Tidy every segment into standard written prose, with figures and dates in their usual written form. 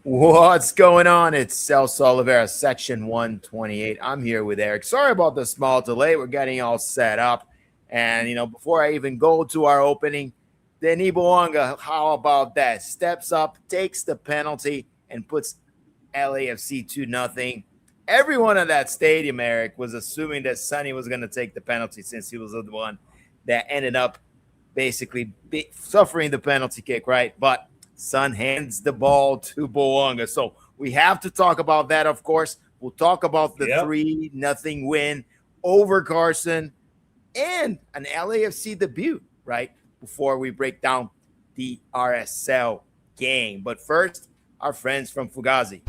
What's going on? It's Celso Oliveira, section 128. I'm here with Eric. Sorry about the small delay. We're getting all set up. And, before I even go to our opening, Denis Bouanga, how about that? Steps up, takes the penalty, and puts LAFC 2-0. Everyone at that stadium, Eric, was assuming that Sonny was going to take the penalty since he was the one that ended up basically suffering the penalty kick, right? But Son hands the ball to Bouanga. So we have to talk about that, of course. We'll talk about the 3-0 win over Carson and an LAFC debut, right? Before we break down the RSL game. But first, our friends from Fugazi.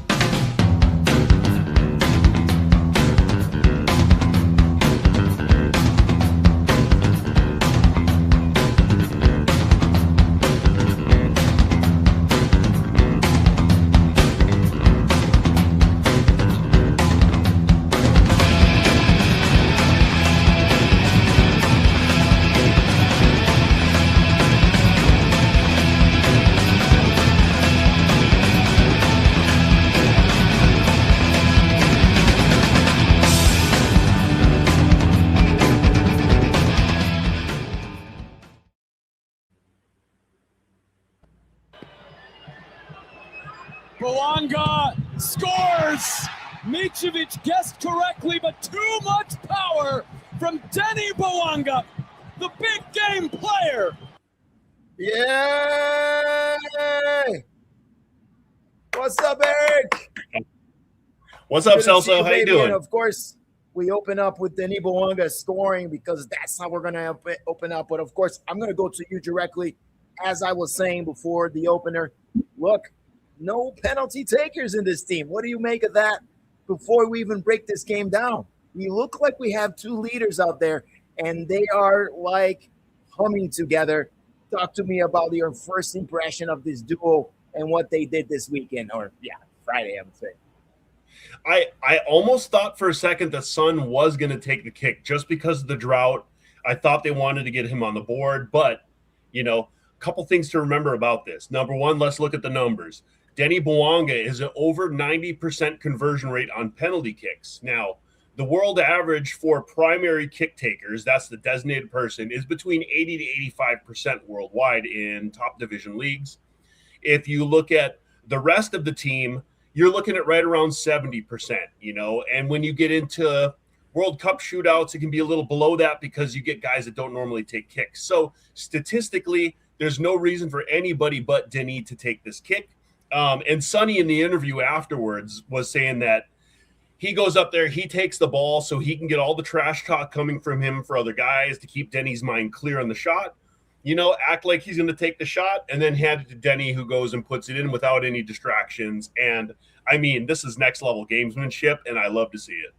Bouanga scores! Mitrovic guessed correctly, but too much power from Denis Bouanga, the big game player. Yay! What's up, Eric? What's up, Celso? How you doing? And of course, we open up with Denis Bouanga scoring because that's how we're going to open up. But of course, I'm going to go to you directly. As I was saying before the opener, look, no penalty takers in this team. What do you make of that before we even break this game down? We look like we have two leaders out there, and they are like humming together. Talk to me about your first impression of this duo and what they did this weekend, or Friday, I would say. I almost thought for a second that Son was going to take the kick just because of the drought. I thought they wanted to get him on the board, but, a couple things to remember about this. Number one, let's look at the numbers. Denis Bouanga is an over 90% conversion rate on penalty kicks. Now, the world average for primary kick takers, that's the designated person, is between 80 to 85% worldwide in top division leagues. If you look at the rest of the team, you're looking at right around 70%, and when you get into World Cup shootouts, it can be a little below that because you get guys that don't normally take kicks. So statistically, there's no reason for anybody but Denis to take this kick. And Sonny in the interview afterwards was saying that he goes up there, he takes the ball so he can get all the trash talk coming from him for other guys to keep Denny's mind clear on the shot. Act like he's going to take the shot and then hand it to Denis, who goes and puts it in without any distractions. And, this is next level gamesmanship, and I love to see it.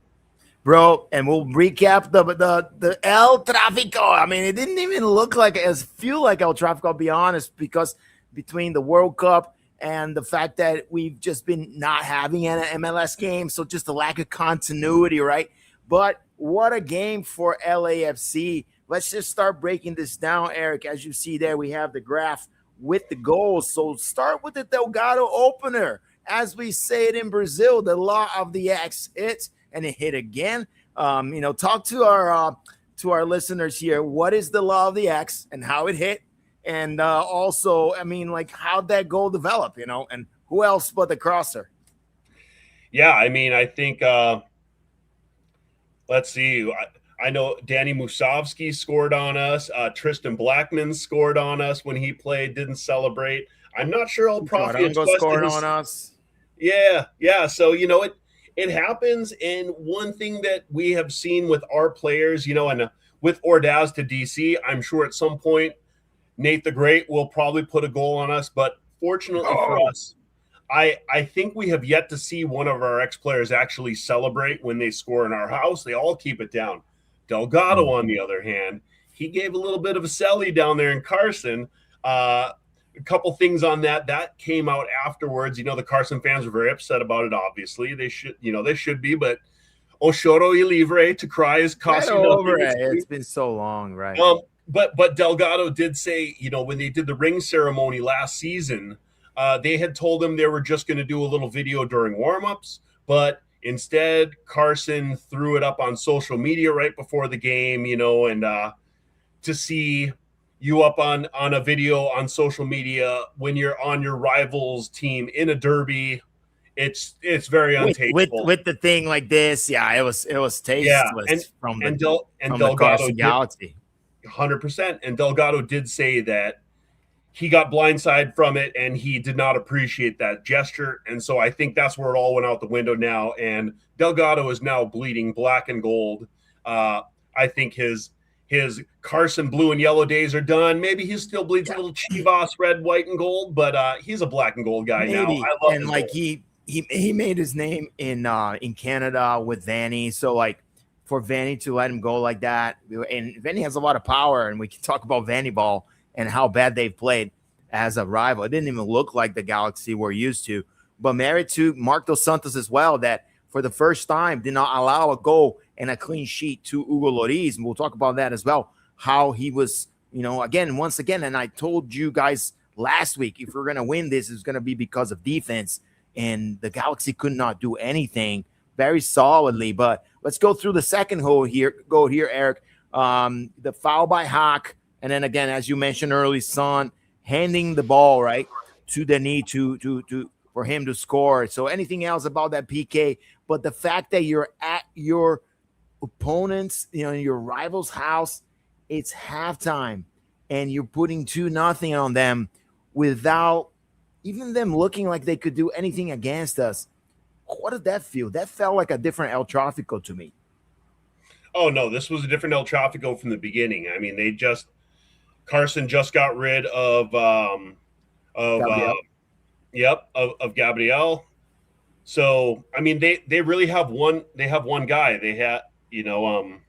Bro, and we'll recap the El Tráfico. It didn't even look like feel like El Tráfico, I'll be honest, because between the World Cup and the fact that we've just been not having an MLS game, so just a lack of continuity, right? But what a game for LAFC. Let's just start breaking this down, Eric. As you see there, we have the graph with the goals. So start with the Delgado opener. As we say it in Brazil, the law of the X hits, and it hit again. Talk to our listeners here. What is the law of the X and how it hit? And also, how'd that goal develop, and who else but the crosser? Yeah, I think, let's see. I know Danny Musovski scored on us. Tristan Blackman scored on us when he played, didn't celebrate. I'm not sure El Profi scored on us. Yeah. So, it happens. And one thing that we have seen with our players, and with Ordaz to DC, I'm sure at some point, Nate the Great will probably put a goal on us, but fortunately for us, I think we have yet to see one of our ex-players actually celebrate when they score in our house. They all keep it down. Delgado, on the other hand, he gave a little bit of a celly down there in Carson. A couple things on that came out afterwards. The Carson fans were very upset about it, obviously. They should be, but O choro y libre, to cry is costing nothing. It's been so long, right? But Delgado did say, when they did the ring ceremony last season, They had told him they were just going to do a little video during warmups, but instead Carson threw it up on social media right before the game, and to see you up on a video on social media when you're on your rival's team in a derby, it's very untasteful. With the thing like this, yeah, it was tasteless from the Carson Galaxy. 100%. And Delgado did say that he got blindsided from it and he did not appreciate that gesture. And so I think that's where it all went out the window now. And Delgado is now bleeding black and gold. I think his Carson blue and yellow days are done. Maybe he still bleeds a little Chivas red, white, and gold, but he's a black and gold guy now. I love and like gold. He made his name in Canada with Vanny. So like for Vanny to let him go like that, and Vanny has a lot of power, and we can talk about Vanny ball and how bad they've played as a rival. It didn't even look like the Galaxy we're used to. But merit to Mark Dos Santos as well, that for the first time did not allow a goal and a clean sheet to Hugo Lloris. And we'll talk about that as well, how he was, once again, and I told you guys last week, if we're going to win this, it's going to be because of defense. And the Galaxy could not do anything very solidly. But let's go through the second goal here, Eric. The foul by Hawk. And then again, as you mentioned early, Son handing the ball right to the knee for him to score. So anything else about that PK? But the fact that you're at your opponent's, your rival's house, it's halftime, and you're putting 2-0 on them without even them looking like they could do anything against us. What did that feel? That felt like a different El Tráfico to me. Oh no, this was a different El Tráfico from the beginning. I mean, Carson just got rid of Gabriel. So I mean, they really have one. They have one guy. They had So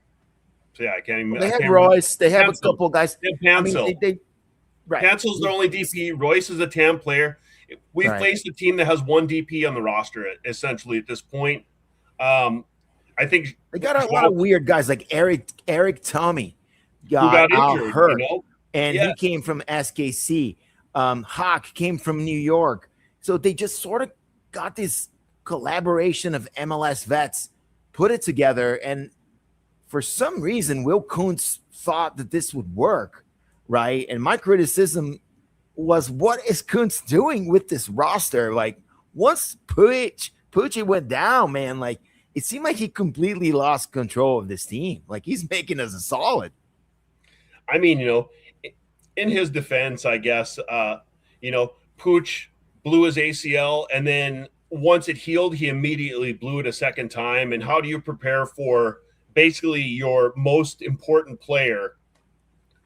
yeah, I can't even. They have Royce. They have a couple guys. They have Pansel. Right. Pansel's their only DP. Royce is a TAM player. We've faced a team that has one DP on the roster essentially at this point. I think they got a lot of weird guys like Eric Tommy got injured, hurt, and he came from SKC. Hawk came from New York, so they just sort of got this collaboration of MLS vets, put it together, and for some reason, Will Kuntz thought that this would work, right? And my criticism was, what is Kuntz doing with this roster? Like, once Pucci went down, man, like, it seemed like he completely lost control of this team. Like, he's making us a solid. I mean, in his defense, I guess, Pooch blew his ACL, and then once it healed, he immediately blew it a second time. And how do you prepare for basically your most important player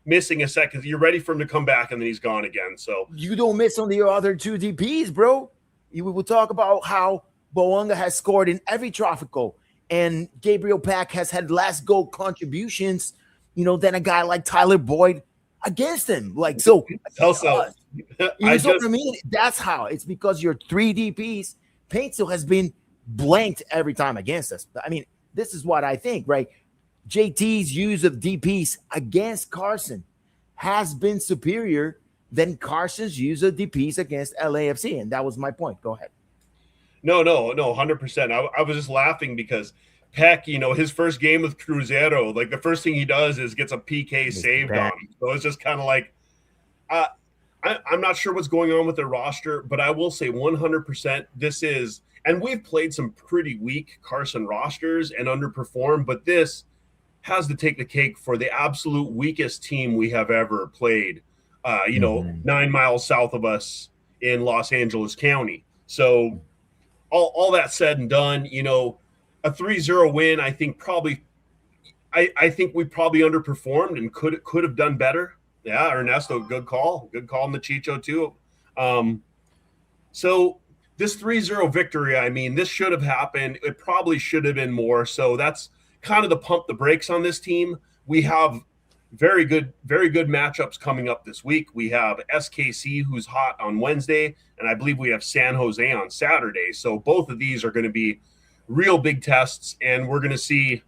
missing a second? You're ready for him to come back, and then he's gone again. So you don't miss on the other two DPs, bro. We will talk about how Bouanga has scored in every Tráfico, and Gabriel Pack has had less goal contributions, than a guy like Tyler Boyd against him. Like, so what I mean? That's how. It's because your three DPs, Paintsel has been blanked every time against us. I mean, this is what I think, right? JT's use of DPs against Carson has been superior than Carson's use of DPs against LAFC. And that was my point. Go ahead. No, 100%. I was just laughing because Peck, his first game with Cruzeiro, like the first thing he does is gets a PK saved on him. So it's just kind of like, I'm not sure what's going on with their roster, but I will say 100% this is, and we've played some pretty weak Carson rosters and underperformed, but this has to take the cake for the absolute weakest team we have ever played, 9 miles south of us in Los Angeles County. So all that said and done, a 3-0 win, I think I think we probably underperformed and could have done better. Yeah, Ernesto, good call in the Chicho too. So this 3-0 victory, I mean, this should have happened. It probably should have been more. So that's kind of the pump the brakes on this team. We have very good matchups coming up this week. We have SKC, who's hot, on Wednesday, and I believe we have San Jose on Saturday. So both of these are going to be real big tests, and we're going to see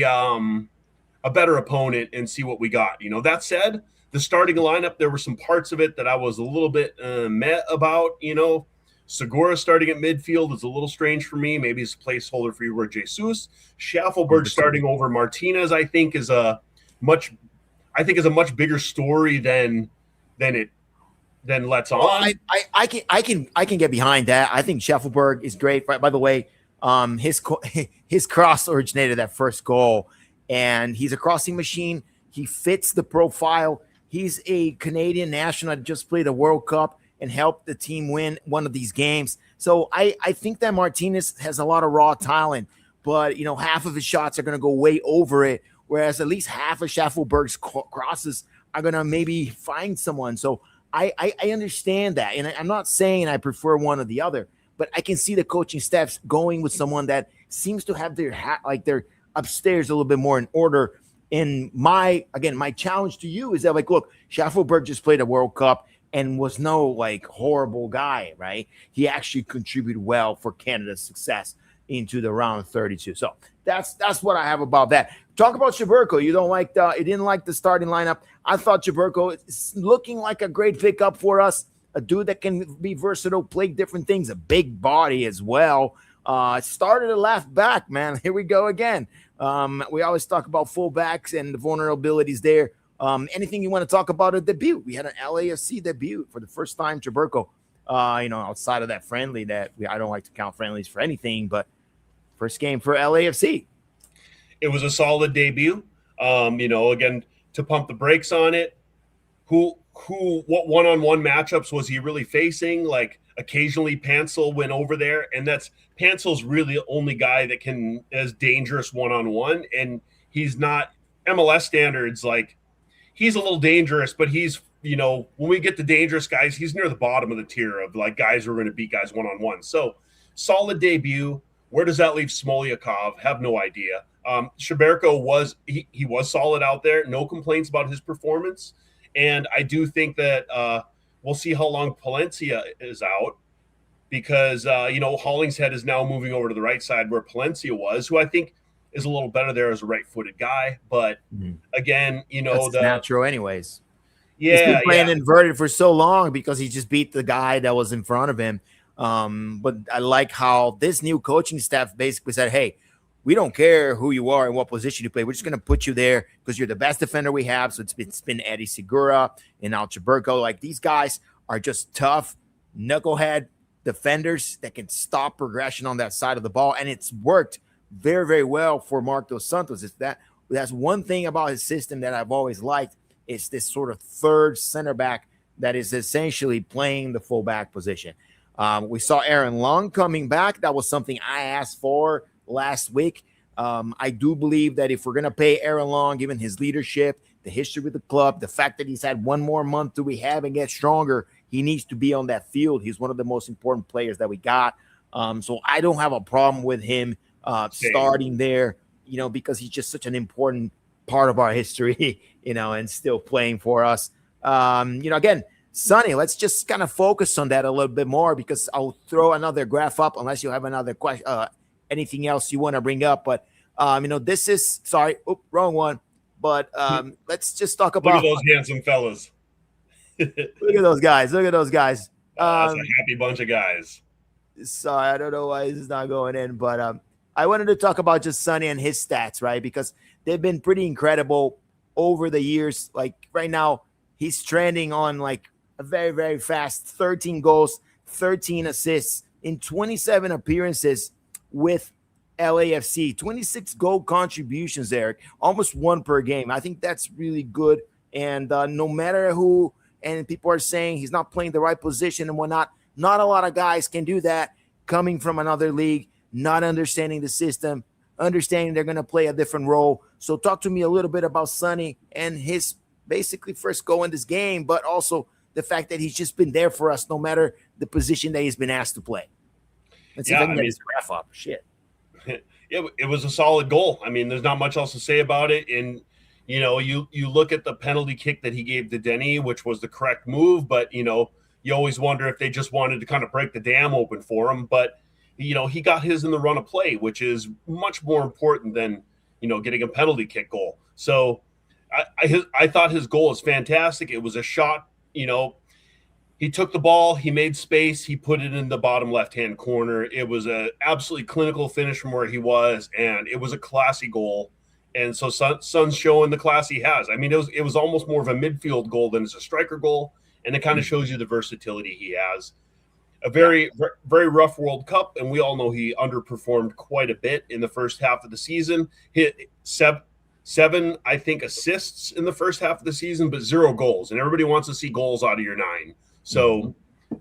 a better opponent and see what we got. That said, The starting lineup, there were some parts of it that I was a little bit meh about. Segura starting at midfield is a little strange for me. Maybe it's a placeholder for Igor Jesus. Schaffelberg starting over Martinez, I think, is a much bigger story than lets on. I can get behind that. I think Schaffelberg is great. By the way, his cross originated that first goal, and he's a crossing machine. He fits the profile. He's a Canadian national that just played a World Cup and helped the team win one of these games. So I think that Martinez has a lot of raw talent, but half of his shots are going to go way over it, whereas at least half of Schaffelberg's crosses are going to maybe find someone. So I understand that, and I'm not saying I prefer one or the other, but I can see the coaching staffs going with someone that seems to have their their upstairs a little bit more in order. And my challenge to you is that, look, Schaffelberg just played a World Cup and was no horrible guy, right? He actually contributed well for Canada's success into the round of 32. So that's what I have about that. Talk about Cheberko. You didn't like the starting lineup. I thought Cheberko is looking like a great pickup for us. A dude that can be versatile, play different things, a big body as well. Started at left back, man. Here we go again. We always talk about fullbacks and the vulnerabilities there. Anything you want to talk about a debut? We had an LAFC debut for the first time, Cheberko. Outside of that friendly I don't like to count friendlies for anything, but first game for LAFC. It was a solid debut. Again, to pump the brakes on it, what one-on-one matchups was he really facing? Occasionally Pansel went over there, and Pansel's really the only guy that is dangerous one-on-one, and he's not MLS standards. He's a little dangerous, but he's, when we get the dangerous guys, he's near the bottom of the tier of guys who are going to beat guys one-on-one. So solid debut. Where does that leave Smolyakov? Have no idea. Cheberko was solid out there. No complaints about his performance. And I do think that we'll see how long Palencia is out, because, Hollingshead is now moving over to the right side where Palencia was, who I think is a little better there as a right-footed guy. But again, that's natural anyways. Yeah, he's been playing inverted for so long because he just beat the guy that was in front of him. But I like how this new coaching staff basically said, hey, we don't care who you are and what position you play. We're just going to put you there because you're the best defender we have. So it's been Eddie Segura and now Cheberko. These guys are just tough, knucklehead defenders that can stop progression on that side of the ball. And it's worked very, very well for Marc Dos Santos. That's one thing about his system that I've always liked. It's this sort of third center back that is essentially playing the fullback position. We saw Aaron Long coming back. That was something I asked for last week. I do believe that if we're going to pay Aaron Long, given his leadership, the history with the club, the fact that he's had one more month to rehab and get stronger, he needs to be on that field. He's one of the most important players that we got. So I don't have a problem with him starting there, because he's just such an important part of our history, and still playing for us. Again, Sonny, let's just kind of focus on that a little bit more, because I'll throw another graph up unless you have another question, anything else you want to bring up. But, this is, wrong one. But let's just talk about. Look at those handsome fellas. Look at those guys. That's a happy bunch of guys. Sorry, I don't know why this is not going in, but I wanted to talk about just Sonny and his stats, right? Because they've been pretty incredible over the years. Right now, he's trending on a very, very fast 13 goals, 13 assists in 27 appearances with LAFC, 26 goal contributions, Eric, almost one per game. I think that's really good. And no matter who, and people are saying he's not playing the right position and whatnot, not a lot of guys can do that coming from another league, not understanding the system, understanding they're going to play a different role. So talk to me a little bit about Sonny and his basically first goal in this game, but also the fact that he's just been there for us no matter the position that he's been asked to play. Let's see if I can get his graph up. Shit. It was a solid goal. I mean, there's not much else to say about it. And, you look at the penalty kick that he gave to Denny, which was the correct move, but, you always wonder if they just wanted to kind of break the dam open for him. But, he got his in the run of play, which is much more important than, getting a penalty kick goal. So I thought his goal was fantastic. It was a shot, he took the ball, he made space, he put it in the bottom left-hand corner. It was a absolutely clinical finish from where he was, and it was a classy goal. And so Son's showing the class he has. I mean, it was almost more of a midfield goal than it's a striker goal, and it kind of shows you the versatility he has. A very, very rough World Cup, and we all know he underperformed quite a bit in the first half of the season. Hit seven, I think, assists in the first half of the season, but 0 goals. And everybody wants to see goals out of your 9. So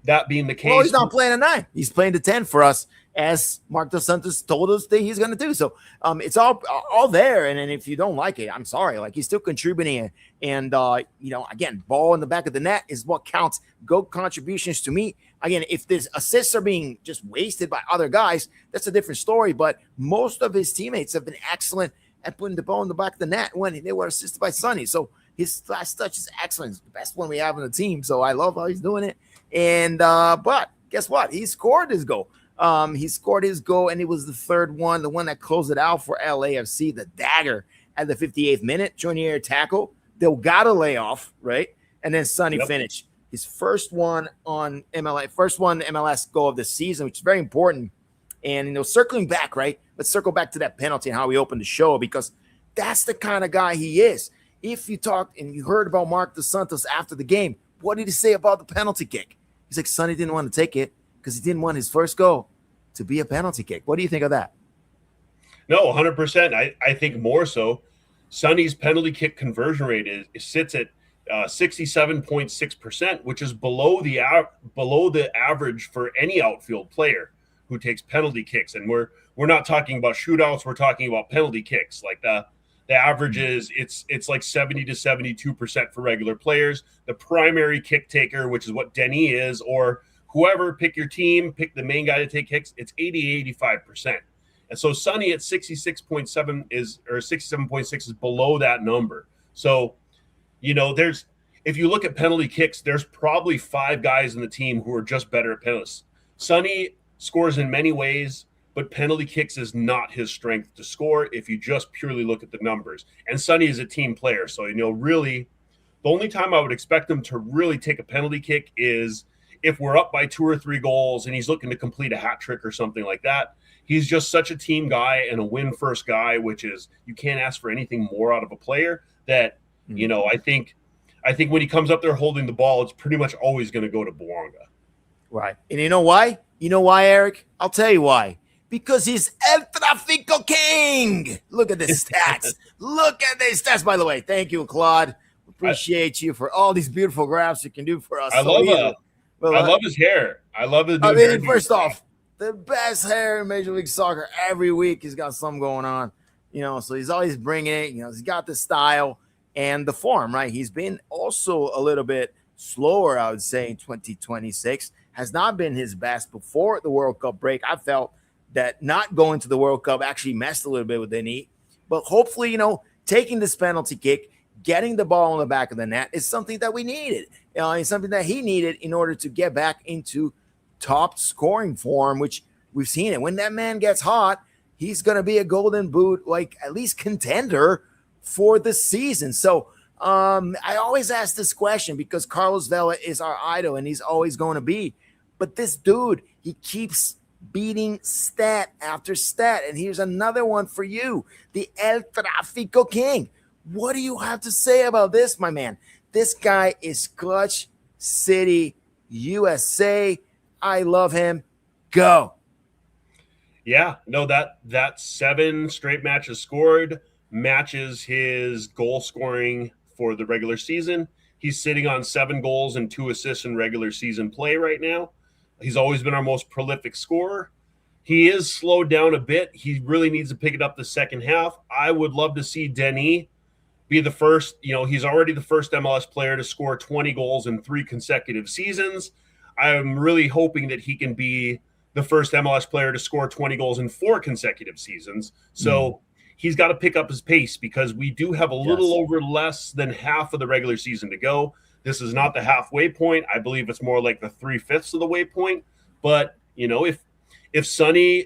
that being the case, well, he's not playing a 9. He's playing the 10 for us, as Mark Dos Santos told us that he's going to do. So it's all there. And then if you don't like it, I'm sorry. Like, he's still contributing. And again, ball in the back of the net is what counts. Goal contributions to me. Again, if these assists are being just wasted by other guys, that's a different story. But most of his teammates have been excellent at putting the ball in the back of the net when they were assisted by Sonny. So his last touch is excellent. It's the best one we have on the team. So I love how he's doing it. And but guess what? He scored his goal. He scored his goal, and it was the third one, the one that closed it out for LAFC, the dagger at the 58th minute. Junior tackle. They'll gotta lay off, right? And then Sonny finished his first one on MLS goal of the season, which is very important. And circling back, right? Let's circle back to that penalty and how we opened the show, because that's the kind of guy he is. If you talked and you heard about Mark Dos Santos after the game, what did he say about the penalty kick? He's like, Sonny didn't want to take it because he didn't want his first goal to be a penalty kick. What do you think of that? No, 100%. I think more so. Sonny's penalty kick conversion rate sits at 67.6%, which is below the average for any outfield player who takes penalty kicks. And we're not talking about shootouts. We're talking about penalty kicks. Like the average is it's like 70 to 72% for regular players. The primary kick taker, which is what Denis is, or whoever, pick your team, pick the main guy to take kicks, it's 85%. And so Sonny at 66.7 67.6 is below that number. So, if you look at penalty kicks, there's probably 5 guys in the team who are just better at penalties. Sonny scores in many ways, but penalty kicks is not his strength to score if you just purely look at the numbers. And Sonny is a team player. So, really, the only time I would expect him to really take a penalty kick is if we're up by 2 or 3 goals and he's looking to complete a hat trick or something like that. He's just such a team guy and a win-first guy, which is you can't ask for anything more out of a player that, I think when he comes up there holding the ball, it's pretty much always going to go to Bouanga. Right. And you know why? You know why, Eric? I'll tell you why. Because he's El Tráfico King. Look at the stats. Look at these stats, by the way. Thank you, Claude. Appreciate you for all these beautiful graphs you can do for us. I love his hair. I love his hair. First off, the best hair in Major League Soccer. Every week he's got something going on. So he's always bringing it. He's got the style and the form, right? He's been also a little bit slower, I would say, in 2026. Has not been his best before the World Cup break. I felt that not going to the World Cup actually messed a little bit with the knee. But hopefully, taking this penalty kick, getting the ball in the back of the net is something that we needed. It's something that he needed in order to get back into top scoring form, which we've seen it. When that man gets hot, he's going to be a golden boot, like at least contender for the season. So I always ask this question because Carlos Vela is our idol and he's always going to be. But this dude, he keeps beating stat after stat. And here's another one for you, the El Tráfico King. What do you have to say about this, my man? This guy is Clutch City, USA. I love him. Go. Yeah, no, that 7 straight matches scored matches his goal scoring for the regular season. He's sitting on 7 goals and 2 assists in regular season play right now. He's always been our most prolific scorer. He is slowed down a bit. He really needs to pick it up the second half. I would love to see Denis be the first. He's already the first MLS player to score 20 goals in 3 consecutive seasons. I'm really hoping that he can be the first MLS player to score 20 goals in 4 consecutive seasons. So he's got to pick up his pace because we do have a little over less than half of the regular season to go. This is not the halfway point. I believe it's more like the 3/5 of the way point. But, if Sonny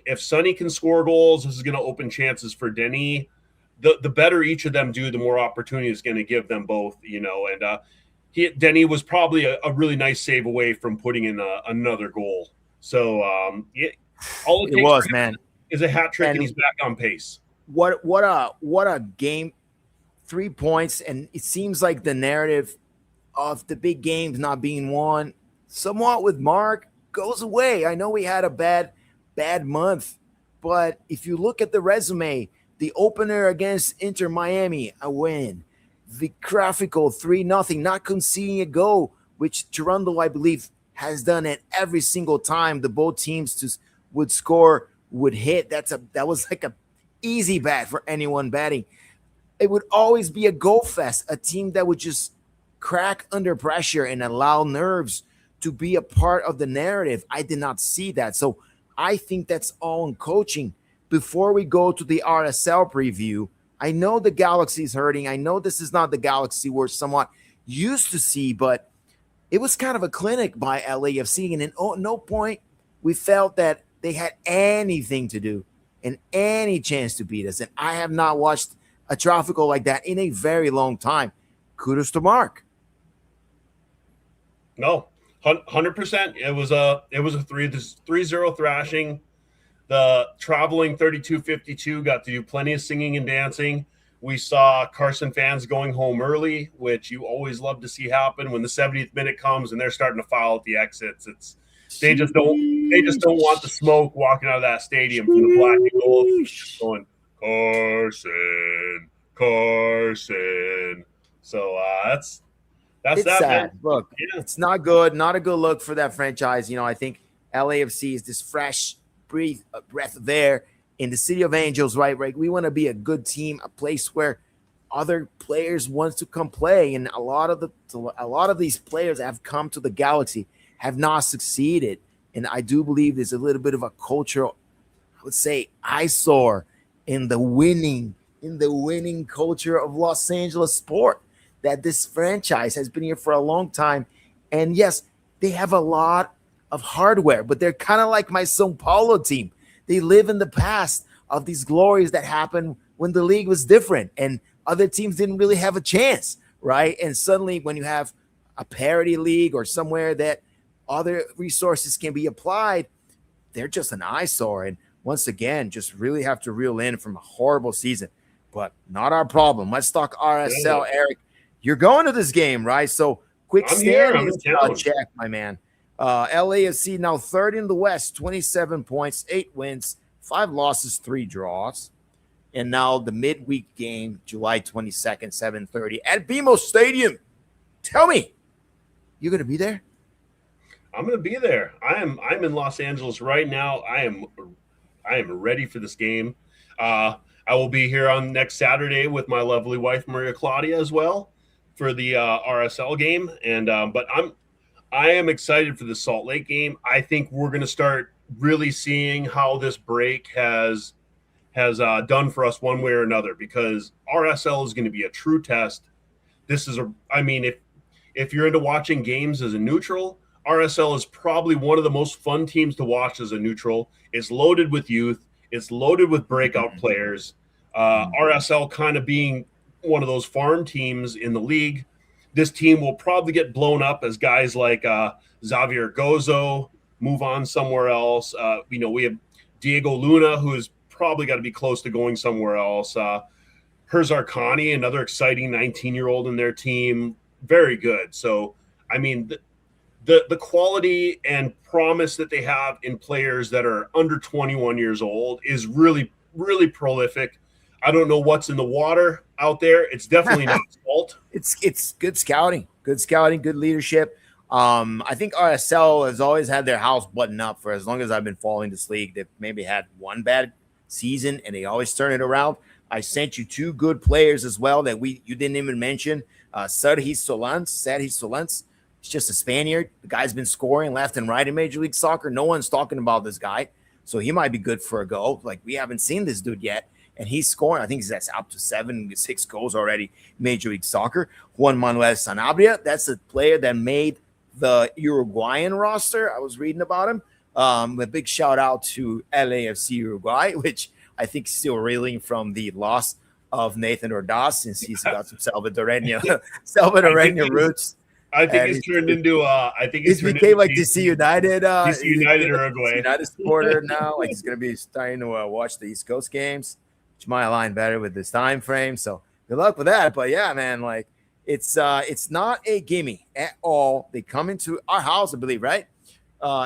can score goals, this is going to open chances for Denis. the better each of them do, the more opportunity is going to give them both, and Denny was probably a really nice save away from putting in another goal. So all it It takes was, for him man. is a hat trick, And and he's back on pace. What a game. 3 points, and it seems like the narrative of the big games not being won somewhat with Mark goes away. I know we had a bad month, but if you look at the resume, the opener against Inter Miami, a win. The Tráfico 3-0, not conceding a goal, which Toronto, I believe, has done it every single time the both teams would score, would hit. That was like a easy bet for anyone betting. It would always be a goal fest, a team that would just crack under pressure and allow nerves to be a part of the narrative. I did not see that. So I think that's all in coaching. Before we go to the RSL preview, I know the Galaxy is hurting. I know this is not the Galaxy we're somewhat used to see, but it was kind of a clinic by LAFC. And at no point we felt that they had anything to do and any chance to beat us. And I have not watched a Tráfico like that in a very long time. Kudos to Mark. No, 100%. It was a 3-0 thrashing. The traveling 32-52 got to do plenty of singing and dancing. We saw Carson fans going home early, which you always love to see happen when the 70th minute comes and they're starting to file at the exits. They just don't want the smoke walking out of that stadium from the black and gold, going Carson. So that's it's that. sad. Man. Look, It's not good. Not a good look for that franchise. I think LAFC is this fresh breath of air in the City of Angels, right? We want to be a good team, a place where other players want to come play, and a lot of these players have come to the Galaxy, have not succeeded, and I do believe there's a little bit of a cultural, I would say, eyesore in the winning culture of Los Angeles sport, that this franchise has been here for a long time. And yes, they have a lot of hardware, but they're kind of like my São Paulo team. They live in the past of these glories that happened when the league was different and other teams didn't really have a chance, right? And suddenly when you have a parity league or somewhere that other resources can be applied, they're just an eyesore. And once again, just really have to reel in from a horrible season, but not our problem. Let's talk RSL. Eric, you're going to this game, right? So quick standings check, my man. LAFC now third in the West, 27 points, 8 wins, 5 losses, 3 draws. And now the midweek game, July 22nd, 7:30 at BMO Stadium. Tell me, you're going to be there? I'm going to be there. I'm in Los Angeles right now. I am ready for this game. I will be here on next Saturday with my lovely wife, Maria Claudia, as well for the RSL game. And but I am excited for the Salt Lake game. I think we're going to start really seeing how this break has done for us one way or another, because RSL is going to be a true test. If you're into watching games as a neutral, RSL is probably one of the most fun teams to watch as a neutral. It's loaded with youth. It's loaded with breakout players. RSL kind of being one of those farm teams in the league. This team will probably get blown up as guys like Xavier Gozo move on somewhere else. We have Diego Luna, who is probably got to be close to going somewhere else. Herzar Khani, another exciting 19-year-old in their team, very good. So, the quality and promise that they have in players that are under 21 years old is really, really prolific. I don't know what's in the water out there. It's definitely not salt. It's good scouting, good leadership. I think RSL has always had their house buttoned up for as long as I've been following this league. They've maybe had one bad season and they always turn it around. I sent you 2 good players as well that you didn't even mention. Sergi Solans. He's just a Spaniard. The guy's been scoring left and right in Major League Soccer. No one's talking about this guy. So he might be good for a goal. Like, we haven't seen this dude yet. And he's scoring. I think he's up to 6 goals already in Major League Soccer. Juan Manuel Sanabria, that's a player that made the Uruguayan roster. I was reading about him. A big shout out to LAFC Uruguay, which I think is still reeling from the loss of Nathan Ordaz since he's got some Salvadoreño roots. I think he's turned into he's became like DC United DC United Uruguay United supporter now. Like he's gonna be starting to watch the East Coast games, which might align better with this time frame. So good luck with that. But yeah, man, like it's not a gimme at all. They come into our house, I believe, right?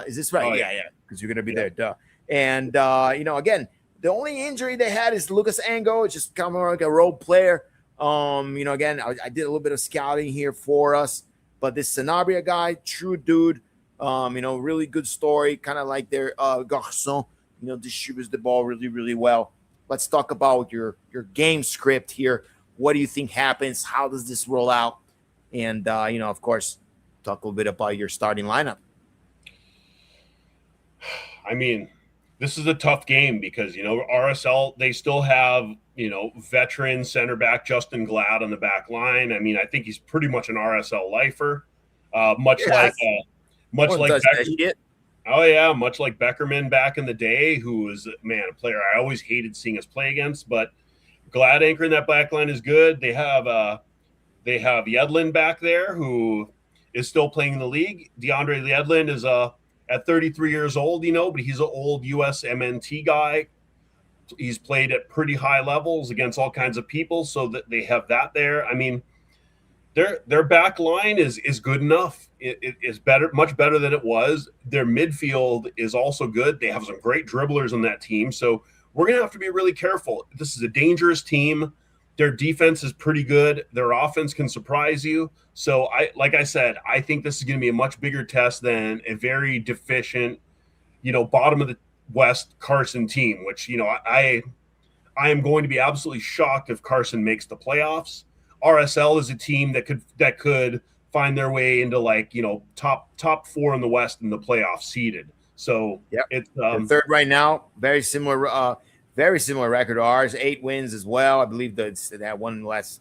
Is this right? Oh, yeah. Because you're gonna be there, duh. And again, the only injury they had is Lucas Ango. It's just kind of like a role player. Again, I did a little bit of scouting here for us. But this Sanabria guy, true dude, really good story, kind of like their Garçon, distributes the ball really, really well. Let's talk about your game script here. What do you think happens? How does this roll out? And, of course, talk a little bit about your starting lineup. I mean, this is a tough game because, RSL, they still have, veteran center back Justin Glad on the back line. I mean, I think he's pretty much an RSL lifer, much like Beckerman back in the day, who was, a player I always hated seeing us play against. But Glad anchoring that back line is good. They have Yedlin back there, who is still playing in the league. DeAndre Yedlin is at 33 years old, but he's an old US MNT guy. He's played at pretty high levels against all kinds of people, so that they have that there. I mean, their back line is good enough. It is better, much better than it was. Their midfield is also good. They have some great dribblers on that team, so we're going to have to be really careful. This is a dangerous team. Their defense is pretty good. Their offense can surprise you. So, like I said, I think this is going to be a much bigger test than a very deficient, bottom of the West Carson team, which, I am going to be absolutely shocked if Carson makes the playoffs. RSL is a team that could find their way into top 4 in the West in the playoffs seeded. So it's third right now, very similar record to ours, 8 wins as well. I believe that they one less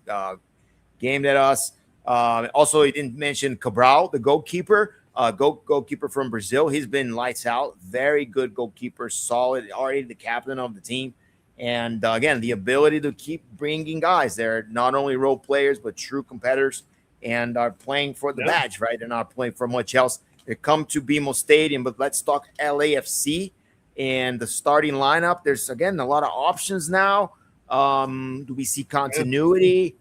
game than us. Also, he didn't mention Cabral, the goalkeeper. Goalkeeper from Brazil. He's been lights out. Very good goalkeeper, solid, already the captain of the team. And again, the ability to keep bringing guys. They're not only role players, but true competitors and are playing for the badge, right? They're not playing for much else. They come to BMO Stadium, but let's talk LAFC and the starting lineup. There's, again, a lot of options now. Do we see continuity?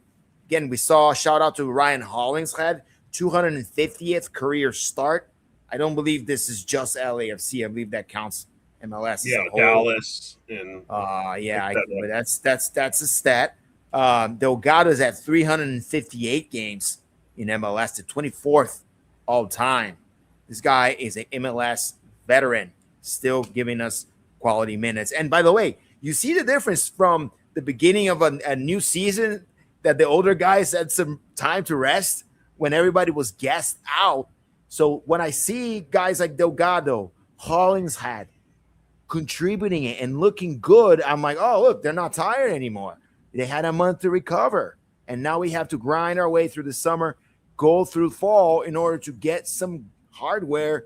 Again, we saw a shout out to Ryan Hollingshead. 250th career start. I don't believe this is just LAFC. I believe that counts MLS. Yeah, Dallas and that's a stat. Delgado's at 358 games in MLS, the 24th all time. This guy is an MLS veteran, still giving us quality minutes. And by the way, you see the difference from the beginning of a new season that the older guys had some time to rest when everybody was gassed out. So when I see guys like Delgado, Hollingshead contributing it and looking good, I'm like, oh, look, they're not tired anymore. They had a month to recover. And now we have to grind our way through the summer, go through fall in order to get some hardware,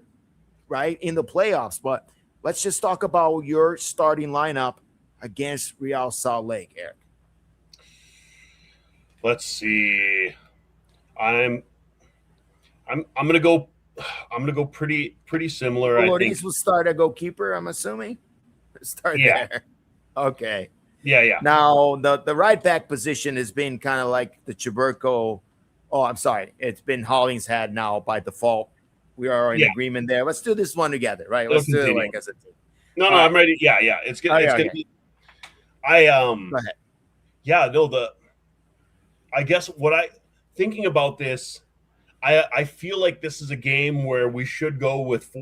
right, in the playoffs. But let's just talk about your starting lineup against Real Salt Lake, Eric. Let's see. I'm gonna go pretty similar. Lloris will start a goalkeeper, I'm assuming. There. Okay. Yeah. Now the right back position has been kind of like the Chiburko. Oh, I'm sorry. It's been Hollingshead now by default. We are in agreement there. Let's do this one together, right? Let's do it like as a team. No, I'm ready. Yeah. It's gonna be. Go ahead. Yeah. No. I guess thinking about this, I feel like this is a game where we should go with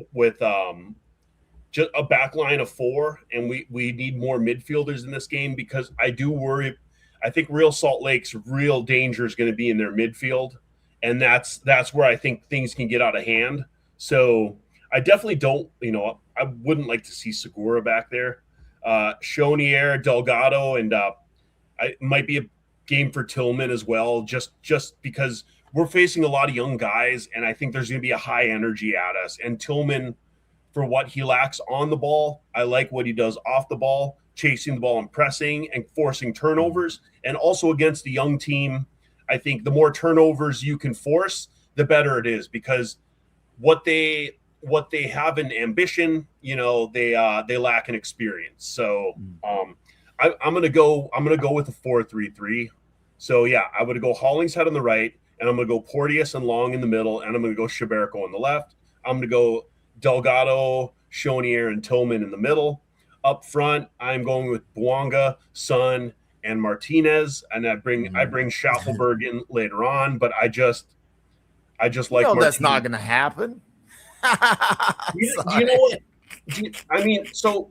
just a back line of 4, and we need more midfielders in this game because I do worry. I think Real Salt Lake's real danger is going to be in their midfield, and that's where I think things can get out of hand. So I definitely don't, I wouldn't like to see Segura back there. Chonier, Delgado, and it might be a game for Tillman as well, just because we're facing a lot of young guys, and I think there's going to be a high energy at us. And Tillman, for what he lacks on the ball, I like what he does off the ball. chasing the ball and pressing and forcing turnovers. And also against a young team, I think the more turnovers you can force, the better it is, because what they have in ambition, they lack in experience. So I'm gonna go with a 4-3-3. So yeah, I would go Hollingshead on the right, and I'm gonna go Porteous and Long in the middle, and I'm gonna go Chaberco on the left. I'm gonna go Delgado, Chonier, and Tillman in the middle. Up front, I'm going with Bouanga, Son, and Martinez, and I bring Schaffelberg in later on, but I just like Martinez. That's not gonna happen. You know what? I mean, so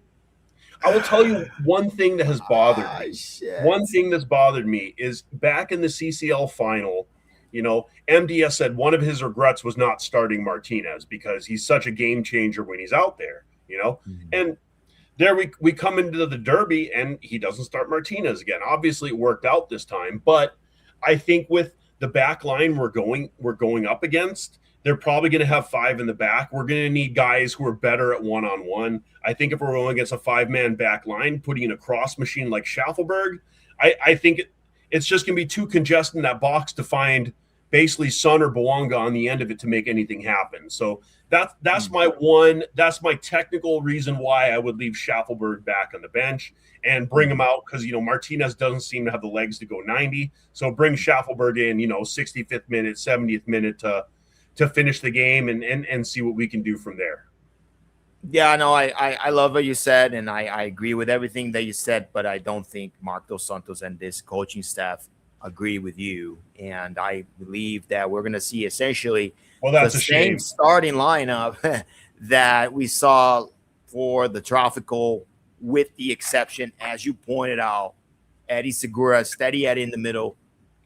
I will tell you one thing that has bothered me. Shit. One thing that's bothered me is back in the CCL final, MDS said one of his regrets was not starting Martinez because he's such a game changer when he's out there, And there we come into the derby and he doesn't start Martinez again. Obviously it worked out this time, but I think with the back line we're going up against, they're probably going to have 5 in the back. We're going to need guys who are better at one-on-one. I think if we're going against a 5-man back line, putting in a cross machine like Schaffelberg, I think it's just going to be too congested in that box to find basically Son or Bouanga on the end of it to make anything happen. So that's my technical reason why I would leave Schaffelberg back on the bench and bring him out, because Martinez doesn't seem to have the legs to go 90. So bring Schaffelberg in, 65th minute, 70th minute to finish the game and see what we can do from there. Yeah, no, I love what you said, and I agree with everything that you said, but I don't think Marc Dos Santos and this coaching staff agree with you. And I believe that we're going to see essentially the same starting lineup that we saw for the Tráfico, with the exception, as you pointed out, Eddie Segura, steady Eddie in the middle,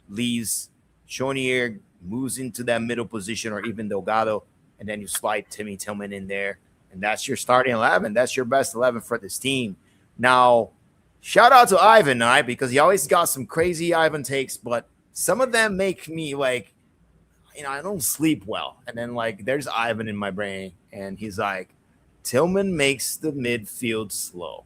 leaves Chonier, moves into that middle position, or even Delgado, and then you slide Timmy Tillman in there, and that's your starting 11. That's your best 11 for this team. Now, shout out to Ivan, because he always got some crazy Ivan takes, but some of them make me I don't sleep well. And then there's Ivan in my brain, and he's like, Tillman makes the midfield slow,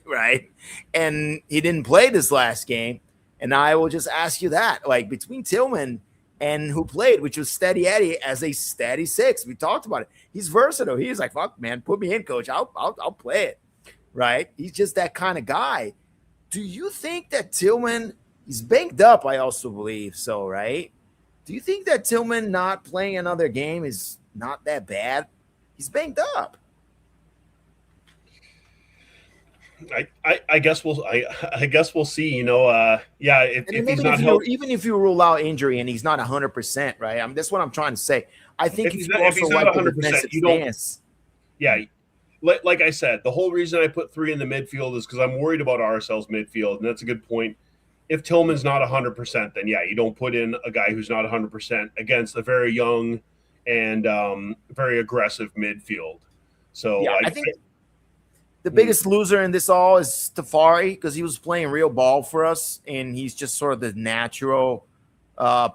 right? And he didn't play this last game, and I will just ask you that, between Tillman and who played, which was Steady Eddie as a steady 6. We talked about it. He's versatile. He's like, fuck, man, put me in, coach. I'll play it, right? He's just that kind of guy. Do you think that Tillman, he's banged up, I also believe so, right? Do you think that Tillman not playing another game is not that bad? He's banged up. I guess we'll see. If he's not healthy, even if you rule out injury and he's not 100%, right? That's what I'm trying to say. I think if he's not 100%, you don't. Yeah, like I said, the whole reason I put 3 in the midfield is because I'm worried about RSL's midfield, and that's a good point. If Tillman's not 100%, then yeah, you don't put in a guy who's not 100% against a very young and very aggressive midfield. So yeah, I think the biggest loser in this all is Tafari, because he was playing real ball for us, and he's just sort of the natural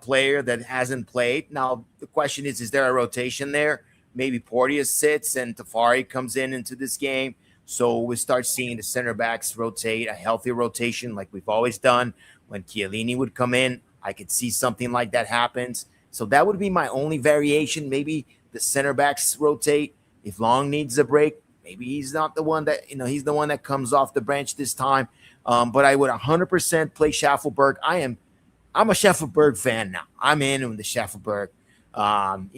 player that hasn't played. Now, the question is there a rotation there? Maybe Porteous sits and Tafari comes into this game. So we start seeing the center backs rotate, a healthy rotation like we've always done. When Chiellini would come in, I could see something like that happens. So that would be my only variation. Maybe the center backs rotate. If Long needs a break, maybe he's not the one that, he's the one that comes off the bench this time. But I would 100% play Schaffelberg. I'm a Schaffelberg fan now. I'm in on the Schaffelberg. And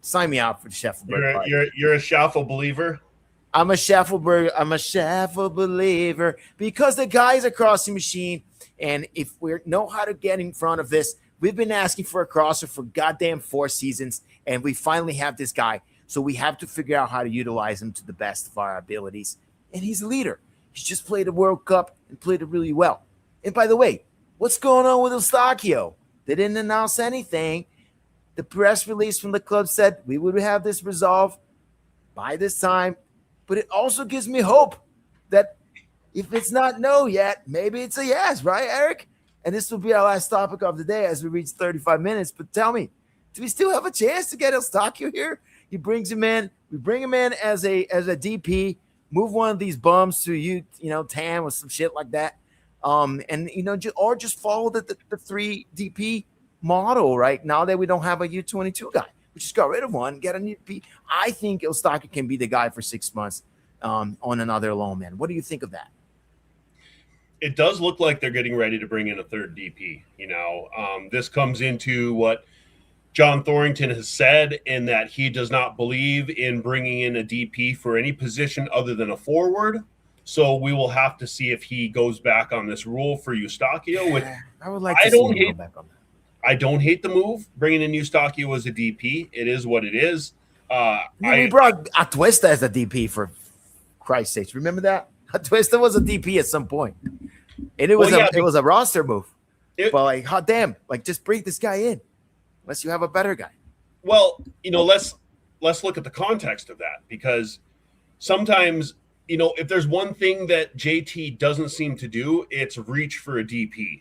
sign me out for the Schaffelberg. You're a Schaffel believer? I'm a Schaffel believer, because the guy's a crossing machine. And if we know how to get in front of this, we've been asking for a crosser for goddamn 4 seasons, and we finally have this guy. So we have to figure out how to utilize him to the best of our abilities. And he's a leader. He's just played a World Cup and played it really well. And by the way, what's going on with Eustachio? They didn't announce anything. The press release from the club said we would have this resolved by this time. But it also gives me hope that if it's not no yet, maybe it's a yes, right, Eric? And this will be our last topic of the day as we reach 35 minutes. But tell me, do we still have a chance to get Eustachio here? He brings him in. We bring him in as a DP. move one of these bums to TAM or some shit like that. And just follow the 3 DP model, right? Now that we don't have a U22 guy, we just got rid of one, get a new DP. I think Eustachio can be the guy for 6 months on another loan, man. What do you think of that? It does look like they're getting ready to bring in a third DP. This comes into what John Thorrington has said, in that he does not believe in bringing in a DP for any position other than a forward. So we will have to see if he goes back on this rule for Eustachio. Which I would like to see him go back on that. I don't hate the move, bringing in Eustachio as a DP. It is what it is. We brought Atuesta as a DP, for Christ's sakes. Remember that? Atuesta was a DP at some point. And it was a roster move. But hot damn, just bring this guy in. Unless you have a better guy. Well, let's look at the context of that, because sometimes, if there's one thing that JT doesn't seem to do, it's reach for a DP.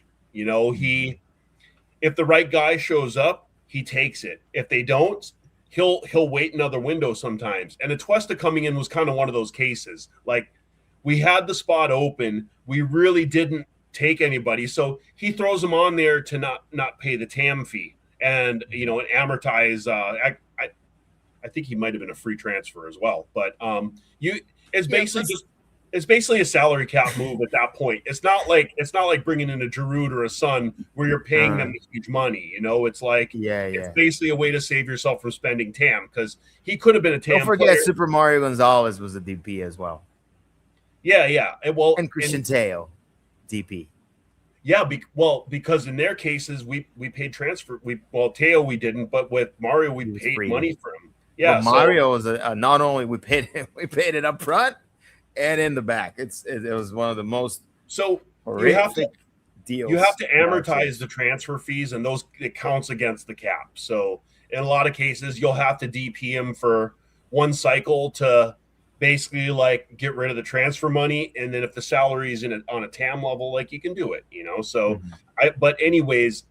If the right guy shows up, he takes it. If they don't, he'll wait another window sometimes. And Atuesta coming in was kind of one of those cases. Like, we had the spot open, we really didn't take anybody, so he throws him on there to not pay the TAM fee. And amortize. I think he might have been a free transfer as well. But it's basically a salary cap move at that point. It's not like bringing in a Giroud or a Son where you're paying them huge money. It's like it's basically a way to save yourself from spending TAM, because he could have been a TAM. Don't forget, player. Super Mario Gonzalez was a DP as well. Yeah. And Christian Teo, DP. Yeah, because in their cases we paid transfer. Teo we didn't, but with Mario we paid money for him. Yeah, Mario was not only we paid it up front and in the back. It was one of the most horrific deals. You have to amortize the transfer fees, and it counts against the cap. So in a lot of cases, you'll have to DP him for one cycle to basically get rid of the transfer money, and then if the salary is on a TAM level, you can do it, So, but anyways,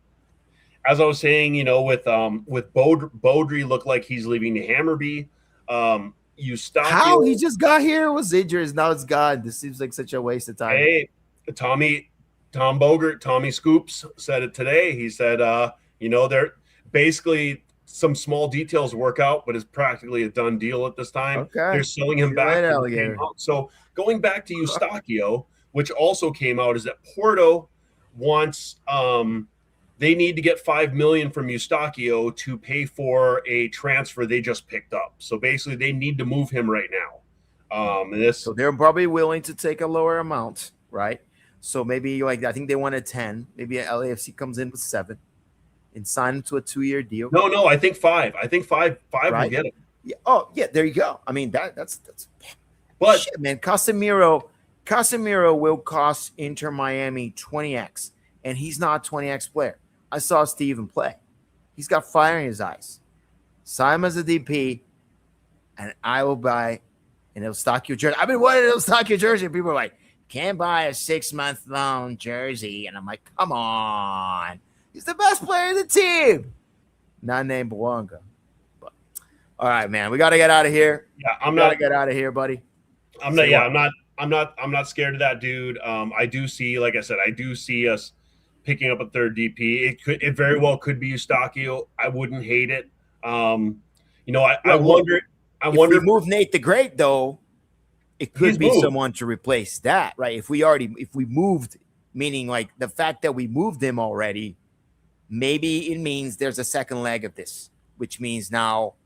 as I was saying, with Baudry looked like he's leaving to Hammarby. Eustachio, how he just got here, was injured, now it's gone. This seems like such a waste of time. Hey, Tommy Scoops said it today. He said, they're basically some small details work out, but it's practically a done deal at this time. Okay. They're selling him back. So going back to Eustachio, which also came out, is that Porto wants they need to get 5 million from Eustachio to pay for a transfer they just picked up. So basically they need to move him right now. So they're probably willing to take a lower amount, right? So maybe I think they wanted 10. Maybe LAFC comes in with 7. And sign him to a 2-year deal. No, I think 5. I think five will get him. Yeah. Oh, yeah, there you go. I mean, that's but shit, man. Casemiro will cost Inter Miami 20x, and he's not a 20x player. I saw Steven play. He's got fire in his eyes. Sign him as a DP, and I will buy an Eustachio jersey. I've been wanting an Eustachio jersey, and people are like, can't buy a 6-month loan jersey. And I'm like, come on. He's the best player in the team. Not named Bouanga. But all right, man. We gotta get out of here. Yeah, I'm not get out of here, buddy. I'm not scared of that dude. I do see, like I said, us picking up a third DP. It very well could be Eustachio. I wouldn't hate it. I wonder if we move Nate the Great, though, it could be someone to replace that, right? If we moved, meaning the fact that we moved him already. Maybe it means there's a second leg of this, which means now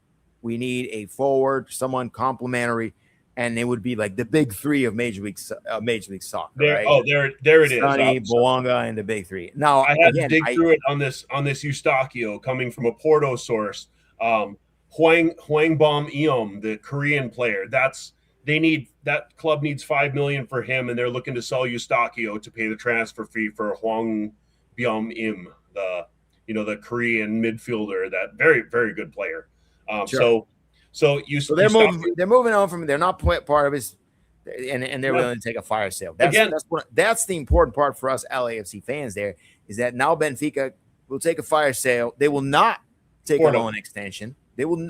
we need a forward, someone complimentary, and it would be the big 3 of Major League Soccer. There, right? there it is. Sonny, Bouanga, and the big 3. Now I had to dig through it on this Eustachio coming from a Porto source. Hwang Bom Eom, the Korean player. That club needs 5 million for him, and they're looking to sell Eustachio to pay the transfer fee for Hwang Bom Im, the Korean midfielder, that very, very good player. Sure. So they're moving on from, they're not part of his, and they're willing to take a fire sale. That's the important part for us LAFC fans. There is that now Benfica will take a fire sale. They will not take a loan extension. They will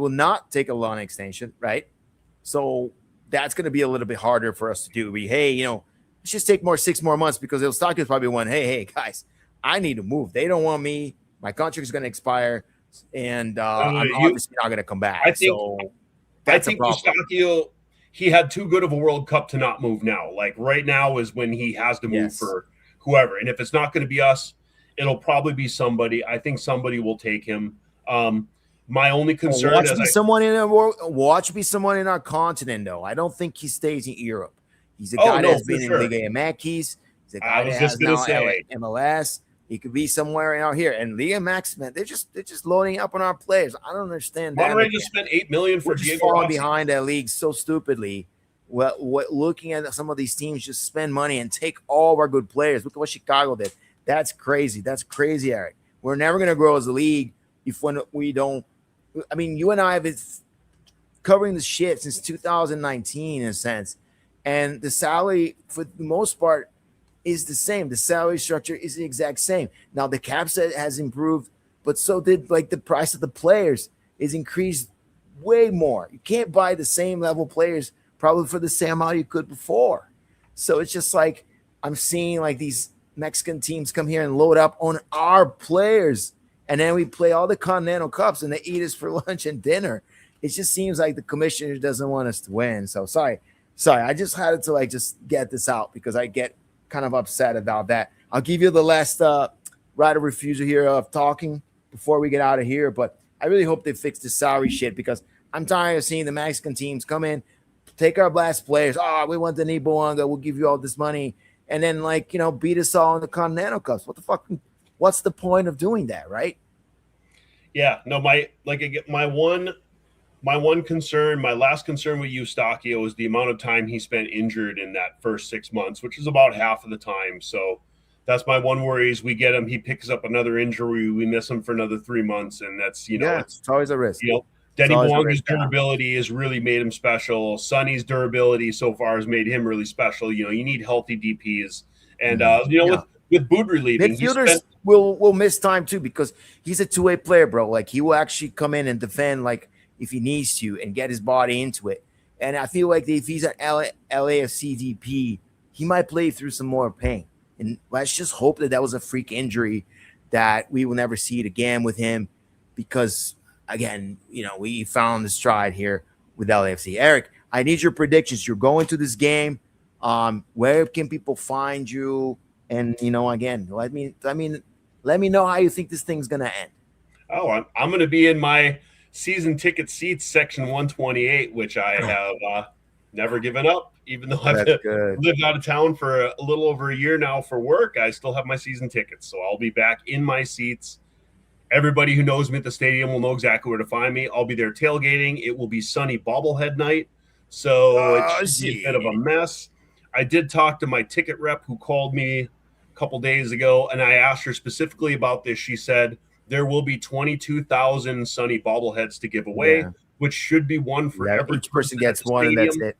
not take a loan extension, right? So that's going to be a little bit harder for us to do. Hey, let's just take 6 more months, because Eustáquio's probably one. Hey, guys, I need to move. They don't want me. My contract is going to expire, and I'm obviously not going to come back. I think Eustáquio, he had too good of a World Cup to not move now. Like right now is when he has to move for whoever. And if it's not going to be us, it'll probably be somebody. I think somebody will take him. My only concern watch be someone in our continent, though. I don't think he stays in Europe. He's a guy that's been in Liga MX. He's a guy that has now MLS. He could be somewhere out here. And Liga MX, man, they're just loading up on our players. I don't understand that. Monterrey just spent $8 million for Diego Rossi. Behind that league so stupidly. Well, looking at some of these teams just spend money and take all of our good players. Look at what Chicago did. That's crazy. That's crazy, Eric. We're never going to grow as a league if we don't. I mean, you and I have been covering the shit since 2019 in a sense. And the salary, for the most part, is the same. The salary structure is the exact same. Now, the cap set has improved, but so did the price of the players is increased way more. You can't buy the same level players probably for the same amount you could before. So it's just I'm seeing these Mexican teams come here and load up on our players, and then we play all the Continental Cups and they eat us for lunch and dinner. It just seems like the commissioner doesn't want us to win. So sorry. I just had to just get this out because I get kind of upset about that. I'll give you the last right of refusal here of talking before we get out of here, but I really hope they fix the salary shit, because I'm tired of seeing the Mexican teams come in, take our blast players. We want the Bouanga. We'll give you all this money. And then beat us all in the Continental Cups. What the fuck? What's the point of doing that? Right. Yeah, no, my one concern, my last concern with Eustáquio is the amount of time he spent injured in that first 6 months, which is about half of the time. So that's my one worry is we get him, he picks up another injury, we miss him for another 3 months, and that's it's always a risk. Denny Bouanga's durability has really made him special. Sonny's durability so far has made him really special. You need healthy DPs, and with Boudry leaving, midfielders will miss time too, because he's a two-way player, bro. He will actually come in and defend if he needs to and get his body into it. And I feel like if he's an LAFC DP, he might play through some more pain. And let's just hope that was a freak injury, that we will never see it again with him, because again, we found the stride here with LAFC. Eric, I need your predictions. You're going to this game. Where can people find you? And again, let me know how you think this thing's gonna end. Oh, I'm gonna be in my season ticket seats section 128, which I have never given up, even though I've lived out of town for a little over a year now for work. I still have my season tickets, so I'll be back in my seats. Everybody who knows me at the stadium will know exactly where to find me. I'll be there tailgating. It will be sunny bobblehead night, so it should be a bit of a mess. I did talk to my ticket rep who called me a couple days ago, and I asked her specifically about this. She said there will be 22,000 sunny bobbleheads to give away, which should be one for every each person gets one, and that's it.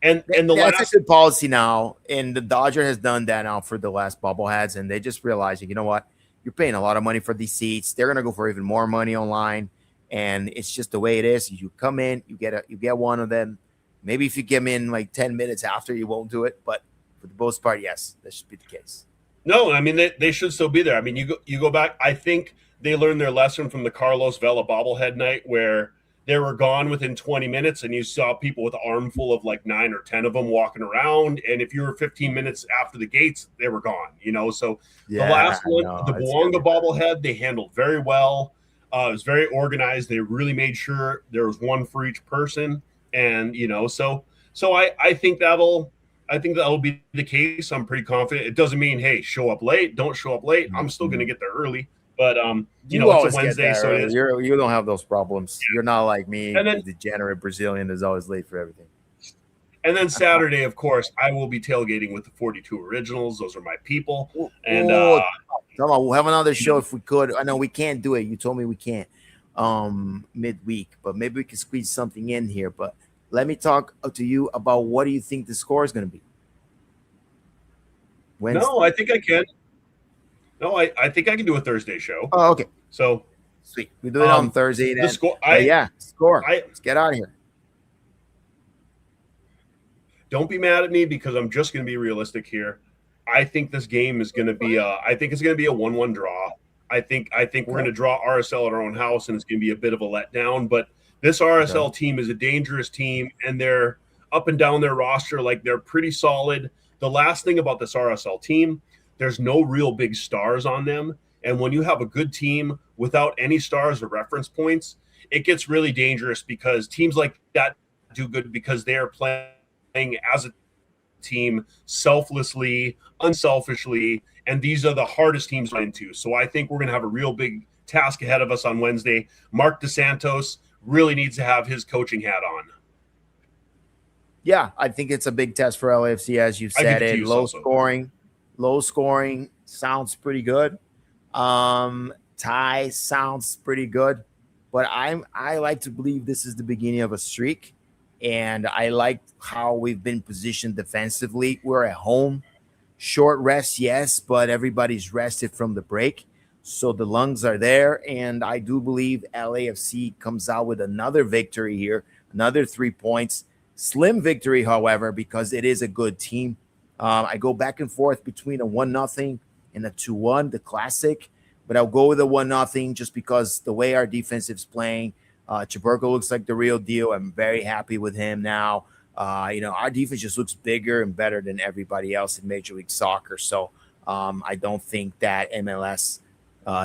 And that's a good policy now, and the Dodger has done that now for the last bobbleheads, and they just realized, you know what, you're paying a lot of money for these seats. They're gonna go for even more money online, and it's just the way it is. You come in, you get one of them. Maybe if you get in 10 minutes after, you won't do it, but for the most part, yes, that should be the case. No, I mean they should still be there. I mean, you go back. I think they learned their lesson from the Carlos Vela bobblehead night, where they were gone within 20 minutes, and you saw people with an armful of 9 or 10 of them walking around. And if you were 15 minutes after the gates, they were gone. So the last one, the Bouanga bobblehead, they handled very well. It was very organized. They really made sure there was one for each person. And so I think that'll be the case. I'm pretty confident. It doesn't mean, hey, show up late, don't show up late. I'm still going to get there early, but it's a Wednesday, so it is. You don't have those problems. Yeah. You're not like me, the degenerate Brazilian is always late for everything. And then Saturday, of course, I will be tailgating with the 42 Originals. Those are my people. And we'll have another show if we could. I know we can't do it. You told me we can't midweek, but maybe we can squeeze something in here. But let me talk to you about what do you think the score is going to be? Wednesday? No, I think I can. No, I think I can do a Thursday show. Oh, okay. So sweet. We do it on Thursday. Then. Score. Let's get out of here. don't be mad at me because I'm just going to be realistic here. I think this game is going to be I think it's going to be a 1-1 draw. I think we're going to draw RSL at our own house, and it's going to be a bit of a letdown. But this RSL team is a dangerous team, and they're up and down their roster. Like, they're pretty solid. The last thing about this RSL team, there's no real big stars on them. And when you have a good team without any stars or reference points, it gets really dangerous because teams like that do good because they are playing as a team selflessly, unselfishly, and these are the hardest teams to run into. So I think we're going to have a real big task ahead of us on Wednesday. Mark DeSantos really needs to have his coaching hat on. Yeah, I think it's a big test for LAFC, as you said. It low scoring sounds pretty good. Tie sounds pretty good, but I like to believe this is the beginning of a streak, and I like how we've been positioned defensively. We're at home, short rest, yes, but everybody's rested from the break, so the lungs are there, and I do believe LAFC comes out with another victory here, another 3 points. Slim victory, however, because it is a good team. I go back and forth between a 1-0 and a 2-1, the classic, but I'll go with a 1-0 just because the way our defense is playing. Chaburko looks like the real deal. I'm very happy with him now. Our defense just looks bigger and better than everybody else in Major League Soccer. So I don't think that MLS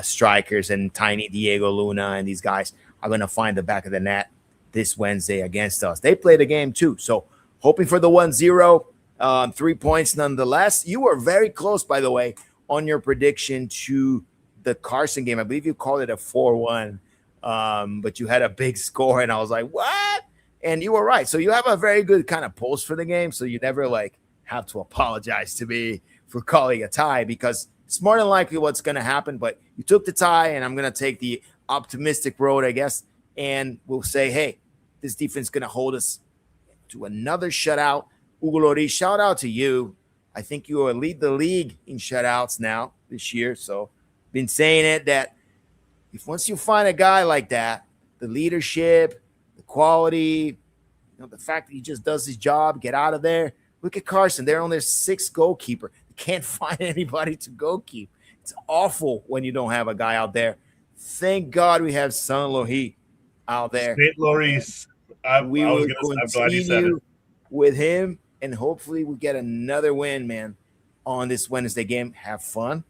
strikers and tiny Diego Luna and these guys are going to find the back of the net this Wednesday against us. They played a game too. So hoping for the 1-0, 3 points nonetheless. You were very close, by the way, on your prediction to the Carson game. I believe you called it a 4-1, but you had a big score, and I was like, what? And you were right. So you have a very good kind of pulse for the game, so you never have to apologize to me for calling a tie because it's more than likely what's going to happen. But you took the tie, and I'm going to take the optimistic road, I guess, and we'll say, hey, this defense is going to hold us to another shutout. Lloris, shout out to you. I think you will lead the league in shutouts now this year. So been saying it that if once you find a guy like that, the leadership, the quality, the fact that he just does his job, get out of there. Look at Carson. They're on their 6th goalkeeper. They can't find anybody to go keep. It's awful when you don't have a guy out there. Thank God we have San Lohi out there. St. Lloris. We will continue with him, and hopefully we get another win, man, on this Wednesday game. Have fun.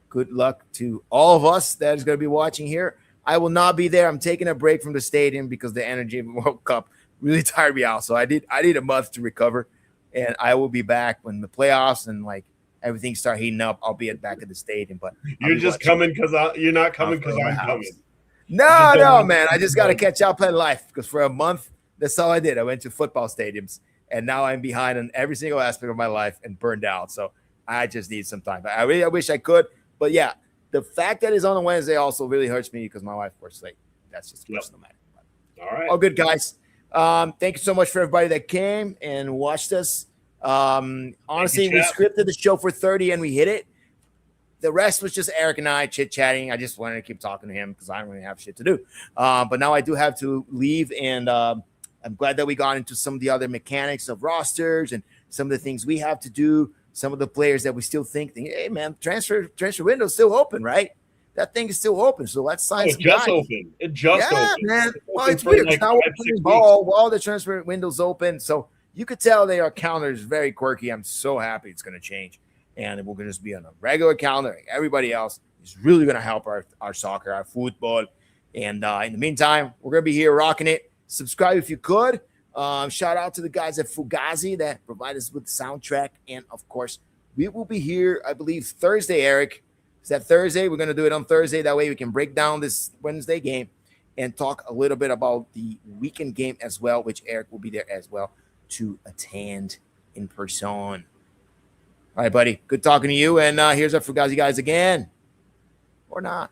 Good luck to all of us that is going to be watching here. I will not be there. I'm taking a break from the stadium because the energy of the World Cup really tired me out. So I need a month to recover, and I will be back when the playoffs and everything start heating up. I'll be back at the stadium. But you're just coming because you're not coming because I'm coming. No, man. I just got to catch up on life because for a month, that's all I did. I went to football stadiums, and now I'm behind on every single aspect of my life and burned out. So I just need some time. I wish I could. But, yeah, the fact that it's on a Wednesday also really hurts me because my wife works late. That's just personal matter. All right. All good, guys. Thank you so much for everybody that came and watched us. Honestly, we scripted the show for 30 and we hit it. The rest was just Eric and I chit-chatting. I just wanted to keep talking to him because I don't really have shit to do. But now I do have to leave, and I'm glad that we got into some of the other mechanics of rosters and some of the things we have to do, some of the players that we still think, hey, man, transfer window is still open, right? That thing is still open, so let's sign some guys. It just opened. Man. Well, it's weird. Now we're playing ball while the transfer window's open, so you could tell our calendar is very quirky. I'm so happy it's going to change, and we're going to just be on a regular calendar. Everybody else is really going to help our soccer, our football, and in the meantime, we're going to be here rocking it. Subscribe if you could. Shout out to the guys at Fugazi that provide us with the soundtrack, and of course, we will be here, I believe, Thursday, Eric. Is that Thursday? We're going to do it on Thursday. That way we can break down this Wednesday game and talk a little bit about the weekend game as well, which Eric will be there as well to attend in person. All right, buddy. Good talking to you. And here's our Fugazi guys again. Or not.